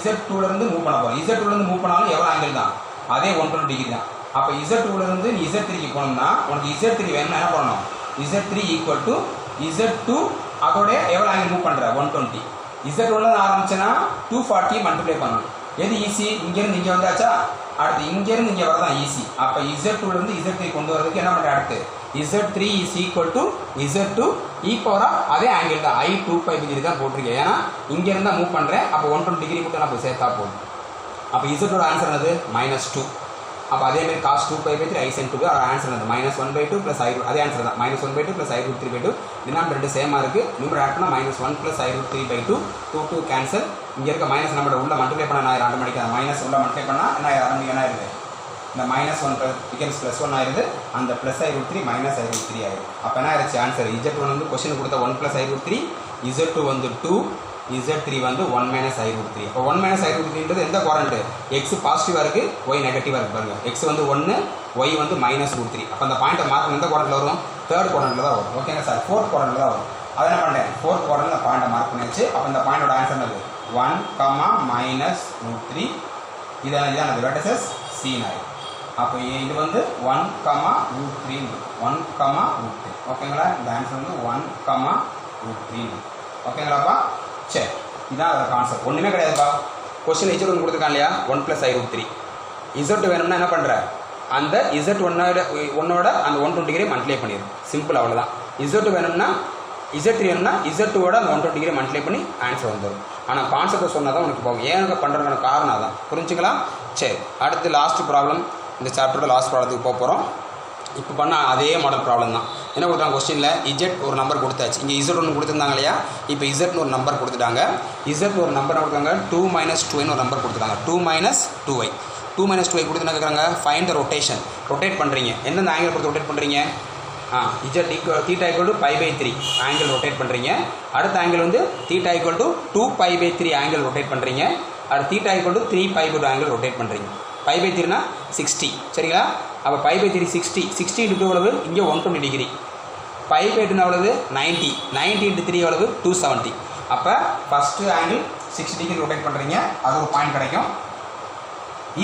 Speaker 1: Z2லேருந்து மூவ் பண்ண போகிறோம். Z2லேருந்து மூவ் பண்ணாலும் எவ்வளோ ஆங்கிள் தான், அதே 120 டிகிரி தான். அப்போ Z2லேருந்து நீ Z3க்கு போனோம்னா உனக்கு Z3 வேணும்னா என்ன பண்ணணும், Z3 = Z2 அதோட எவ்வளோ ஆங்கிள் மூவ் பண்ணுற 120. Z1 ஆரம்பிச்சேன்னா 240 மல்டிப்ளை பண்ணணும். எது ஈஸி, இங்கேருந்து இங்கே வந்தாச்சா, அடுத்து இங்கேருந்து இங்கே வரதான் ஈஸி. அப்போ Z2லேருந்து Z3 கொண்டு வரதுக்கு என்ன பண்ணுற, அடுத்து Z3 = Z2 அதே ஆங்கிள் தான் I 2π/3 தான் போட்டிருக்கேன். ஏன்னா இங்கேருந்து தான் மூவ் பண்ணுறேன். அப்போ 120 டிகிரி மட்டும் நான் போய் சேர்த்தா போதும். அப்போ Z ஆன்சர் என்னது -2. அப்போ அதேமாதிரி cos 2π/3 I sin 2 ஆன்சர் என்னது -1/2 + I, அதே ஆன்சர் தான் -1/2 + I√3/2. டினாமினேட்டர் ரெண்டு சேமாக இருக்குது. நியூமரேட்டர் ஆட் பண்ணால் -1 + I√3/2. 2 கேன்சல். இங்கே இருக்க மைனஸ் நம்ம உள்ள மல்டிப்ளை பண்ண நான் ஆட்டோமேட்டிக்காக மைனஸ் உள்ள மல்டிப்ளை பண்ணால் என்ன ஆயிடுது, இந்த -1 பிகம்ஸ் +1 ஆயிடுது. அந்த +I√3 -I√3 ஆயிடும். அப்போ என்ன ஆயிடுச்சு ஆன்சர், Z1 வந்து கொஸ்டின் கொடுத்த 1 + I√3, Z2 வந்து 2, Z3 வந்து 1 - I√3. இப்போ 1 - I√3ன்றது எந்த குவாரண்ட், X பாசிட்டிவாக இருக்குது, Y நெகட்டிவாக இருக்குது பாருங்க. X வந்து 1, Y வந்து -√3. அப்போ அந்த பாயிண்ட்டை மார்க் எந்த குவாரண்ட்டில் வரும், தேர்ட் குவாரண்ட்டில் தான் வரும். ஓகேங்க சார், ஃபோர்த் குவாரண்ட்டில் தான் வரும். அதை என்ன பண்ணேன், ஃபோர்த் குவாரண்ட்டில் அந்த பாயிண்ட்டை மார்க் பண்ணியாச்சு. அப்போ இந்த பாயிண்டோட ஆன்சர் என்னது 1, -√3. இதான் அந்த வெர்டிசஸ் C ஆயிடும். அப்போ இது வந்து 1, √3, 1, √3. ஓகேங்களா. இந்த ஆன்சர் வந்து 1, √3. ஓகேங்களாப்பா. சரி, இதான் அதோட கான்செப்ட். ஒன்றுமே கிடையாதுப்பா. கொஸ்டின் Z1 கொடுத்துருக்கான் இல்லையா, 1 + I√3. Z வேணும்னா என்ன பண்ணுற, அந்த Z1ஓட அந்த 120 டிகிரி மல்டிப்ளை பண்ணிடும். சிம்பிள், அவ்வளோதான். Z வேணும்னா Z3 வேணும்னா Z2ஓட அந்த 120 டிகிரி மல்டிப்ளை பண்ணி ஆன்சர் வந்துடும். ஆனால் கான்செப்டை சொன்னால் தான் உனக்கு போகும். ஏன் பண்ணுறதுக்கான காரணம் அதான், புரிஞ்சுக்கலாம். சரி, அடுத்து லாஸ்ட் ப்ராப்ளம். இந்த சாப்டரோட லாஸ்ட் ப்ராப்ளத்துக்கு போக போகிறோம். இப்போ பண்ணால் அதே மாடல் ப்ராப்ளம் தான். என்ன கொடுத்தாங்க கொஸ்டினில், Z ஒரு நம்பர் கொடுத்தாச்சு. இங்கே Z1 கொடுத்துருந்தாங்க இல்லையா, இப்போ Z ஒரு நம்பர் கொடுத்துட்டாங்க. Z ஒரு நம்பர் கொடுத்தாங்க, 2 - 2y ஒரு நம்பர் கொடுத்துட்டாங்க. 2 - 2y கொடுத்து என்ன கேட்குறாங்க, ஃபைண்ட் த ரொட்டேஷன். ரொட்டேட் பண்ணுறீங்க, எந்தெந்த ஆங்கிள் கொடுத்து ரொட்டேட் பண்ணுறீங்க, Z θ = π/3 ஆங்கிள் ரொட்டேட் பண்ணுறீங்க. அடுத்த ஆங்கிள் வந்து θ = 2π/3 ஆங்கிள் ரொட்டேட் பண்ணுறீங்க. அடுத்து θ = 3π/2 ஆங்கிள் ரொட்டேட் பண்ணுறீங்க. π/3னா 60, சரிங்களா. அப்போ π/3 60, 60 × 2 எவ்வளவு, இங்கே 120 டிகிரி. π/2 எவ்வளவு 90, 90 × 3 எவ்வளவு 270. அப்போ ஃபஸ்ட்டு ஆங்கிள் 60 டிகிரி ரொட்டேட் பண்ணுறீங்க, அது ஒரு பாயிண்ட் கிடைக்கும்.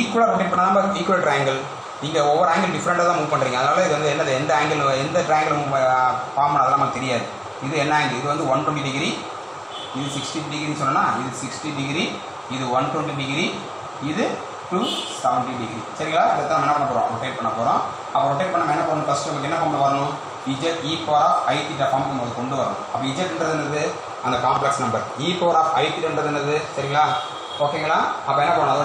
Speaker 1: ஈக்குவலாக ரொட்டேட் பண்ணாமல் ஈக்குவல் ட்ரையாங்கிள், நீங்கள் ஒவ்வொரு ஆங்கிள் டிஃப்ரெண்ட்டாக தான் மூவ் பண்ணுறீங்க. அதனால் இது வந்து என்னது, எந்த ஆங்கிள் எந்த ட்ரையாங்கிள் ஃபார்ம் பண்ண அதெல்லாம் நமக்கு தெரியாது. இது என்ன ஆங்கிள், இது வந்து 120 டிகிரி, இது 60 டிகிரின்னு சொன்னால் இது 60 டிகிரி, இது 120 டிகிரி, இது to 70 degree. சரிங்களா? இதை தான் என்ன பண்ண போகிறோம், ரொட்டேட் பண்ண போகிறோம். அப்போ ரொட்டேட் பண்ண என்ன பண்ணணும், ஃபஸ்ட்டு நமக்கு என்ன ஃபார்மில் வரணும், z e power of I theta ஃபார்முக்கு நம்ம கொண்டு வரணும். அப்போ zன்றது என்னது, அந்த complex number, e power of I thetaன்றது என்னது, சரிங்களா? ஓகேங்களா? அப்போ என்ன பண்ணணும்,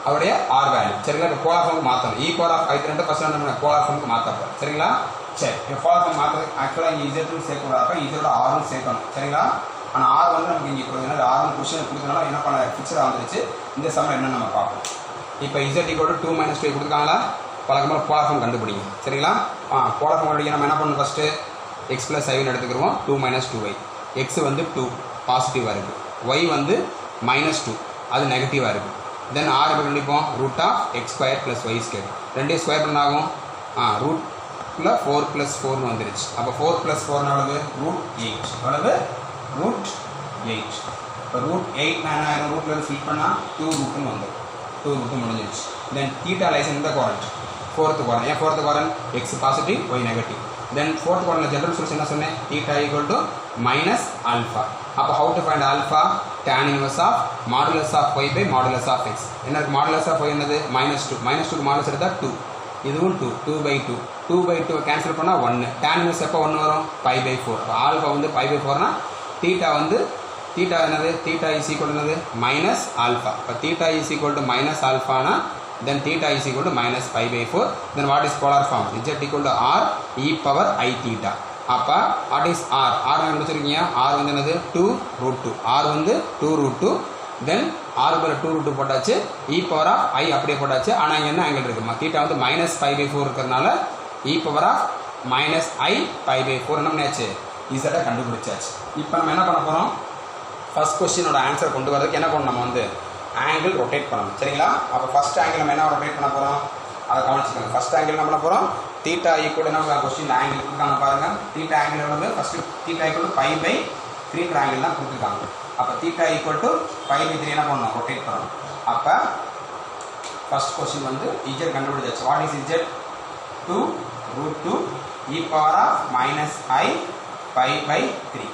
Speaker 1: அதோடைய ஆர் வேல்யூ, சரிங்களா? இப்போ போலார் ஃபார்முக்கு மாற்றணும். e power of I theta first நம்ம போலார் ஃபார்முக்கு மாற்றப்போம், சரிங்களா? சரி, இப்போ போலார் ஃபார்ம் மாற்றுறது ஆக்சுவலாக இங்கே இஜெட்டும் சேர்க்கக்கூடாது, இதோட ஆரும் சேர்க்கணும், சரிங்களா? ஆனால் ஆர் வந்து நமக்கு இங்கே கொடுத்ததுனால ஆர்னு கொஸ்டின் கொடுத்தனால என்ன பண்ண ஃபிக்ஸடாக வந்துருச்சு. இந்த சம்மர் என்னன்னு நம்ம பார்ப்போம். இப்போ z = 2 - 2 கொடுத்துருக்காங்களா, வழக்கமாக போலார் ஃபார்ம் கண்டுபிடிங்க, சரிங்களா? போலார் ஃபார்ம் கண்டுபிடிக்க நம்ம என்ன பண்ணணும், ஃபஸ்ட்டு x + i எடுத்துக்கிறோம். 2 - 2y, x வந்து 2 பாசிட்டிவாக இருக்குது, y வந்து -2 அது நெகட்டிவாக இருக்குது. தென் ஆர் எப்படி கண்டிப்போம், √(x² + y²) ரெண்டையும் ஸ்கொயர் பண்ணாகும், ரூட்டில் 4 + 4னு வந்துருச்சு. அப்போ 4 + 4 எவ்வளவு, √8, எவ்வளவு, √8. இப்போ √8 என்ன ஆயிரும், ரூட்லேருந்து ஃபில் பண்ணால் 2 ரூட்னு வந்துடும், 2 ரூட்டு முடிஞ்சிருச்சு. தென் தீட்டா லைஸ் இந்த குவாரண்ட், ஃபோர்த்து குவாரண்ட், ஏன் fourth quadrant, x positive y negative. Then fourth குவாரண்ட்டில் ஜென்ரல் சொல்யூஷன் என்ன சொன்னேன், தீட்டா = -α. அப்போ how to find alpha, tan inverse of modulus of y by modulus of x. என்ன இருக்குது, modulus of y என்னது, -2, -2க்கு modulus எடுத்தால் 2, இதுவும் 2, 2/2, 2/2 கேன்சல் பண்ணால் 1. tan inverse எப்போ 1 வரும், π/4. இப்போ ஆல்ஃபா வந்து π/4னா தீட்டா வந்து தீட்டா என்னது, தீட்டா இஸ் ஈக்குவல் என்னது, -α. இப்போ தீட்டா இஸ் ஈக்குவல் டு -ஆல்ஃபானா then theta is equal to -π/4. Then what is polar form, z = r e power I theta. அப்போ வாட் இஸ் r, r வந்து முடிச்சிருக்கீங்க, r வந்து என்னது 2√2, r வந்து 2√2. தென் r = 2√2 போட்டாச்சு, e power of I அப்படியே போட்டாச்சு. ஆனால் இங்கே என்ன ஆங்கிள் இருக்குமா, தீட்டா வந்து -π/4 இருக்கிறதுனால e power of -i/π/4 என்ன பண்ணியாச்சு, இசட்டை கண்டுபிடிச்சாச்சு. இப்போ நம்ம என்ன பண்ண போகிறோம், ஃபஸ்ட் கொஸ்டினோட ஆன்சர் கொண்டு வரதுக்கு என்ன பண்ணணும், நம்ம வந்து ஆங்கிள் ரொட்டேட் பண்ணணும், சரிங்களா? அப்போ ஃபஸ்ட் ஆங்கிள் நம்ம என்ன ரொட்டேட் பண்ண போகிறோம், அதை கவனிச்சுக்கோங்க. ஃபஸ்ட் ஆங்கிள் என்ன பண்ண போகிறோம், தீட்டா ஈக்குவல் என்ன கொஸ்டின் ஆங்கிள் கொடுத்துருக்காங்க பாருங்கள். தீட்டா ஆங்கிள் எவ்வளவு, ஃபஸ்ட்டு தீட்டா = π/3 ஆங்கிள் தான் கொடுத்துருக்காங்க. அப்போ தீட்டா = π/3 என்ன பண்ணணும், ரொட்டேட் பண்ணணும். அப்போ ஃபஸ்ட் கொஸ்டின் வந்து z கண்டுபிடிச்சாச்சு. What is z, 2√2 e power of -i/π/3.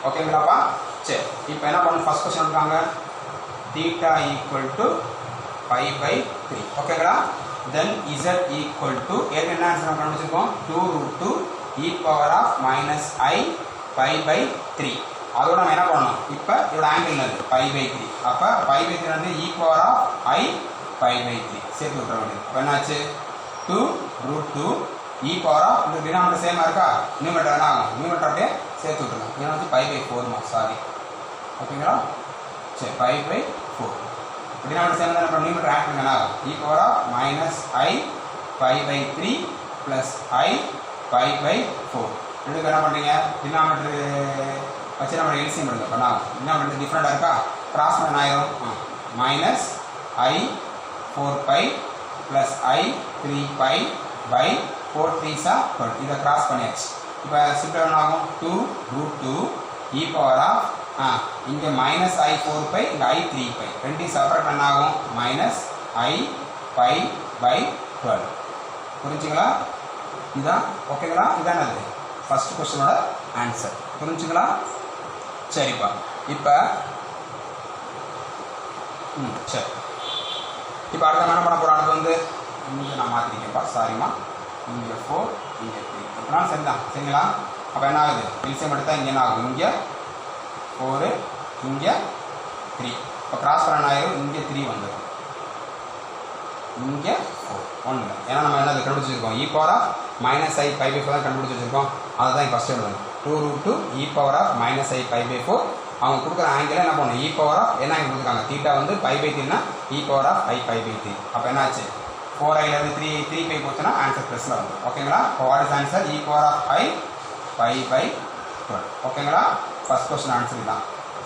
Speaker 1: ஓகேங்களாப்பா? சரி, இப்போ என்ன பண்ணணும், ஃபஸ்ட் கொஸ்டின் இருக்காங்க தீட்டா = π/3. ஓகேங்களா? தென் z = என்ன ஆன்சர் நம்ம கண்டுபிடிச்சிருக்கோம், 2√2 e power of -i/π/3. அதோட நம்ம என்ன பண்ணணும், இப்போ இதோட ஆங்கிள் என்னது, π/3. அப்போ π/3 வந்து e power of i/π/3 சேர்த்து விட்டுற வேண்டியது. அப்போ என்னாச்சு, 2√2 e power of இந்த டினாமினேட்டர் சேமாக இருக்கா, நியூமரேட்டர் என்ன ஆகும், நியூமரேட்டர் அப்படியே சேர்த்து விட்டுருங்க. ஏன்னா வந்து π/4 சாரி, ஓகேங்களா? சரி, π/4 டினாமினேட்டர் சேம் தான், நம்ம நியூமரேட்டர் ஆட் பண்ணுங்க, e power of -i/π/3 + i/π/4. ரெண்டுக்கு என்ன பண்ணுறீங்க, டினாமினேட்டர் வச்சு நம்ம எல்சிஎம் எடுங்க பண்ணாங்க. டினாமினேட்டர் டிஃப்ரெண்டாக இருக்கா, கிராஸ் பண்ண ஆயிரும், -i4π + i3π/4 3s are 12. இதை கிராஸ் பண்ணியாச்சு. இப்போ சிம்பிள் என்ன ஆகும், 2√2 e power of இங்கே -i4π இங்கே i3π ரெண்டையும் செப்பரேட் பண்ண ஆகும், -i/π/12. புரிஞ்சுங்களா? இதுதான் ஓகேங்களா? இதான் அது ஃபர்ஸ்ட் கொஸ்டினோட ஆன்சர். புரிஞ்சுங்களா? சரிப்பா. இப்போ சரி, இப்போ அடுத்த என்ன பண்ண போகிறோம், அடுத்து வந்து இங்கே நான் மாற்றிருக்கேன்ப்பா, சாரிம்மா, இங்கே 4 இங்கே 3 அப்படின்னா சரிதான், சரிங்களா? அப்போ என்ன ஆகுது, எல்சிஎம் எடுத்தால் இங்கே என்ன ஆகும், இங்கே 4 இங்கே 3. இப்போ கிராஸ் பண்ண ஆயிரும், இங்கே 3 வந்துடும், இங்கே 4 1 இல்லை. ஏன்னா நம்ம என்ன கண்டுபிடிச்சி வச்சுருக்கோம், e power of -i/π/4 தான் கண்டுபிடிச்சி வச்சுருக்கோம். அதை தான் ஃபஸ்ட்டு எழுதணும், 2√2 e power of -i/π/4. அவங்க கொடுக்குற ஆங்கிள் என்ன பண்ணணும், e power of என்ன ஆங்கிள் கொடுத்துருக்காங்க, தீட்டா வந்து π/3னா e power of i/π/3. அப்போ என்னாச்சு, 4iலேருந்து 3π போச்சுன்னா ஆன்சர் ப்ளஸில் வந்து. ஓகேங்களா? இப்போ what is answer, e power of i/π/12. ஓகேங்களா? ஃபர்ஸ்ட் கொஸ்டின் ஆன்சர் தான்.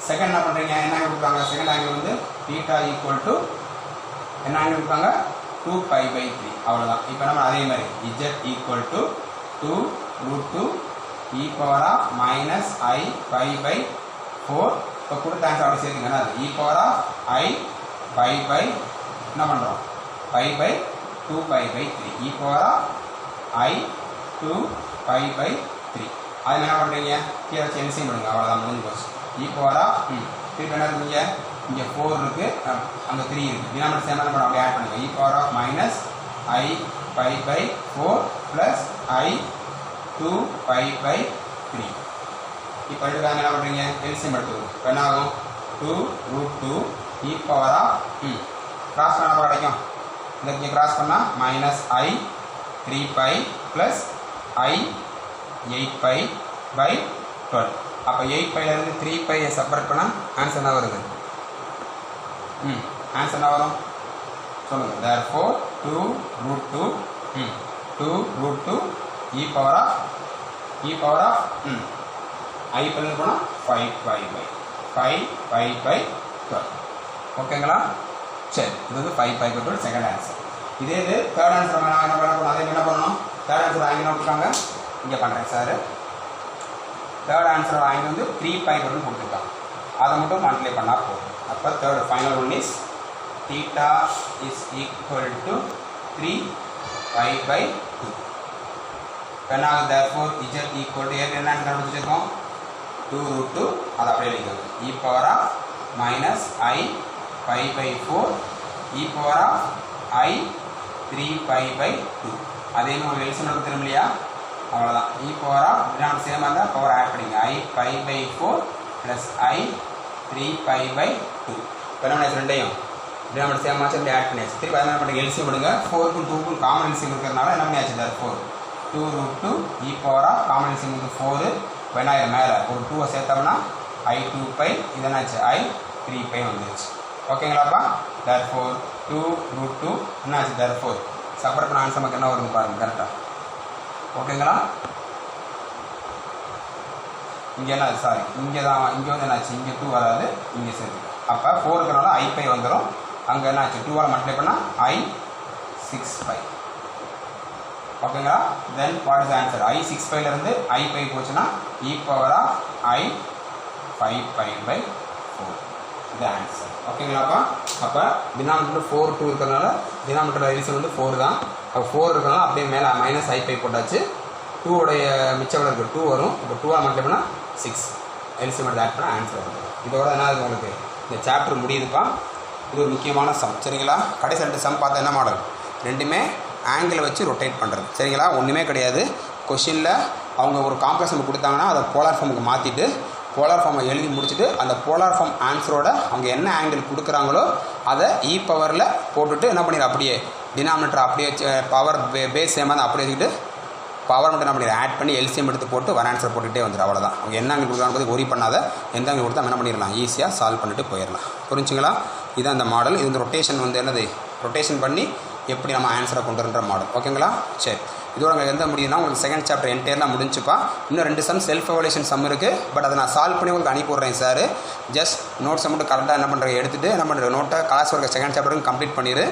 Speaker 1: செகண்ட் என்ன பண்ணுறீங்க, என்ன ஆங்கிள் கொடுத்தாங்க, செகண்ட் ஆங்கிள் வந்து தீட்டா = என்ன ஆங்கிள் கொடுத்தாங்க, 2π/3. அவ்வளோதான். இப்போ நம்ம அதே மாதிரி z = 2√2 e power of -i/π/4. இப்போ கொடுத்த ஆன்சர் அப்படி சேர்த்துங்கன்னா அது e power of i/π/ என்ன பண்ணுறோம், π/2π/3 e power of i/2π/3. அது என்ன பண்ணுறீங்க, கீழே எல்சிஎம் பண்ணுங்க, அவ்வளோதான், முடிஞ்சு போச்சு. e power of திருப்பி என்ன இருக்குங்க, இங்கே 4 இருக்குது, அங்கே 3 இருக்குது. டினாமினேட்டர் சேம் நம்ம அப்படியே ஆட் பண்ணுங்க. e power of minus I pi by 4 plus I 2 pi by 3. இப்போ எடுக்காங்க என்ன பண்ணுறீங்க, எல்சிஎம் எடுத்துக்கணும். இப்போ என்ன ஆகும், 2 root 2 e power of cross பண்ண கிடைக்கும். இங்கே கிராஸ் பண்ணால் minus I 3 pi plus I 8 pi by 12. அப்போ 8 பைலேருந்து 3 பையை செப்பரேட் பண்ணால் ஆன்சர் என்ன வருது, ஆன்சர் என்ன வரும் சொல்லுங்கள். therefore 2 root 2 2 root 2 e power of I பைலேருந்து போனால் 5 pi by 12. ஓகேங்களா? சரி, இது வந்து 5 pi by 12 செகண்ட் ஆன்சர். இதே இது தேர்ட் ஆன்சர் என்ன பண்ணணும், அதே என்ன பண்ணணும், தேர்ட் ஆன்சர் ஆங்கிலம் கொடுத்துருக்காங்க, இங்கே பண்ணுறேன் சார். தேர்ட் ஆன்சர் ஆங்கிலம் வந்து 3 pi by 12 கொடுத்துருக்காங்க, அதை மட்டும் மல்டிப்ளை பண்ணால் போதும். அப்போ third final one is theta is equal to 3 pi by 2. பெண்ணாக therefore z equal to என்ன கண்டுபிடிச்சிருக்கோம், 2 root 2, அதை அப்படியே எழுதிக்கோங்க. e power of minus I pi by 4 e power of I 3 pi by 2. அதே நம்ம எல்சிஎம் எடுக்க தெரியும் இல்லையா, அவ்வளோதான். e power of டினாமினேட்டர் சேமாக இருந்தால் பவர் ஆட் பண்ணிங்க. I pi by 4 plus I 3 pi by 2. இப்போ என்ன பண்ணி ரெண்டையும் டினாமினேட்டர் சேமாக சொல்லி ஆட் பண்ணியாச்சு. திருப்பி அதே மாதிரி பண்ணுங்க, எல்சிஎம் எடுங்க. 4க்கும் 2க்கும் காமன் எல்சிஎம் இருக்கிறதுனால என்ன பண்ணியாச்சு, 2 root 2 e power of common LCM வந்து 4. இப்போ என்ன ஆயிரம் மேலே ஒரு 2 சேர்த்தோம்னா I 2 pi, இதென்னாச்சு I 3 pi வந்துருச்சு. ஓகேங்களாப்பா? therefore 2 root 2 என்னாச்சு, therefore செப்பரேட் பண்ண ஆன்சர் நமக்கு என்ன வருது பாருங்கள் கரெக்டாக. ஓகேங்களா? இங்கே என்ன சாரி, இங்கே வந்து என்னாச்சு, இங்கே 2 வராது, இங்கே சேர்த்து. அப்போ 4 இருக்கிறனால I pi வந்துடும். அங்கே என்னாச்சு, 2ஆல் மல்டிப்ளை பண்ணால் I 6 pi. ஓகேங்களா? தென் what is answer, I 6 பைலேருந்து I pi போச்சுன்னா e power of I 5 pi by 4. இது ஆன்சர். ஓகேங்களாப்பா? அப்போ டினாமினேட்டர் 4 2 இருக்கிறதுனால டினாமினேட்டர் எல்சிஎம் வந்து 4 தான். அப்போ 4 இருக்கிறனால அப்படியே மேலே மைனஸ் I pi போட்டாச்சு. 2 உடைய மிச்சம் இருக்குது 2 வரும். இப்போ 2ஆல் மல்டிப்ளை பண்ணால் 6 எல்சிஎம் எடுத்து ஆட் பண்ணால் ஆன்சர் வரும். இதோட என்ன ஆகுது உங்களுக்கு, இந்த சாப்டர் முடியுதுப்பா. இது ஒரு முக்கியமான சம், சரிங்களா? கடைசி 2 சம் பார்த்தா என்ன மாடல், ரெண்டுமே ஆங்கிளை வச்சு ரொட்டேட் பண்ணுறது, சரிங்களா? ஒன்றுமே கிடையாது. கொஷினில் அவங்க ஒரு காம்ப்ளெக்ஸ் நம்பர் கொடுத்தாங்கன்னா அதை போலார் ஃபார்முக்கு மாற்றிட்டு போலார் ஃபார்மை எழுதி முடிச்சுட்டு அந்த போலார் ஃபார்ம் ஆன்சரோட அவங்க என்ன ஆங்கிள் கொடுக்குறாங்களோ அதை இ பவரில் போட்டுட்டு என்ன பண்ணிடுற, அப்படியே டினாமினேட்டர் அப்படியே பவர் பேஸ் சேமாக அப்படியே வச்சுக்கிட்டு பவர் மட்டும் என்ன பண்ணிடுற ஆட் பண்ணி எல்சிஎம் எடுத்து போட்டு வர ஆன்சர் போட்டுகிட்டே வந்துடும். அவ்வளோதான். அவங்க என்ன ஆங்கிள் கொடுக்குறாங்க ஒரி பண்ணாத, எந்த ஆங்கிள் கொடுத்தா என்ன பண்ணிடலாம், ஈஸியாக சால்வ் பண்ணிட்டு போயிடலாம். புரிஞ்சுங்களா? இதுதான் அந்த மாடல். இது வந்து ரொட்டேஷன் வந்து என்னது, ரொட்டேஷன் பண்ணி எப்படி நம்ம ஆன்சரை கொண்டு வரன்ற மாடல். ஓகேங்களா? சரி, இதோட உங்களுக்கு எந்த முடியும்னா உங்களுக்கு செகண்ட் சாப்டர் என்டையர்லாம் முடிஞ்சுப்பா. இன்னும் 2 சம் செல்ஃப் எவல்யூஷன் சம் இருக்குது. பட் அதை நான் சால்வ் பண்ணி உங்களுக்கு அனுப்பி விட்றேன் சார். ஜஸ்ட் நோட்ஸை மட்டும் கரெக்டாக என்ன பண்ணுறேன் எடுத்துகிட்டு என்ன பண்ணுறேன், நோட்டை கிளாஸ் ஒர்க்கை செகண்ட் சாப்டருக்கு கம்ப்ளீட் பண்ணிடு.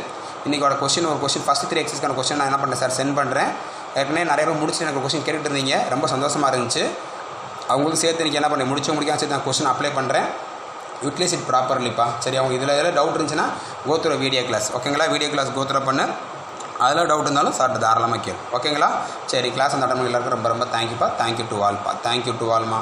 Speaker 1: இன்றைக்கோட ஒரு கொஸ்டின் ஃபஸ்ட் 3 எக்ஸசைஸ்க்கான கொஸ்டின் நான் என்ன பண்ணுறேன் சார், சென்ட் பண்ணுறேன். ஏற்கனவே நிறைய பேர் முடிச்சு எனக்கு கொஸ்டின் கேட்டுட்டு இருந்தீங்க, ரொம்ப சந்தோஷமாக இருந்துச்சு. அவங்களுக்கு சேர்த்து இன்றைக்கி என்ன பண்ணி முடிக்காம சேர்த்து நான் கொஸ்டின் அப்ளை பண்ணுறேன். யூட்டிலைஸ் இட் ப்ராப்பர்லிப்பா. சரி, அவங்க இதில் டவுட் இருந்துச்சுன்னா கோத்ரூ வீடியோ கிளாஸ். ஓகேங்களா? வீடியோ கிளாஸ் கோத்ரூ பண்ணு. அதில் டவுட் இருந்தாலும் சார்ட்டு தாராளமாக கேளு. ஓகேங்களா? சரி, கிளாஸ் அந்த அட்டன் எல்லாருக்கும் ரொம்ப ரொம்ப தேங்க்யூப்பா. தேங்க்யூ டு ஆல்ப்பா. Thank you to ஆல்மா.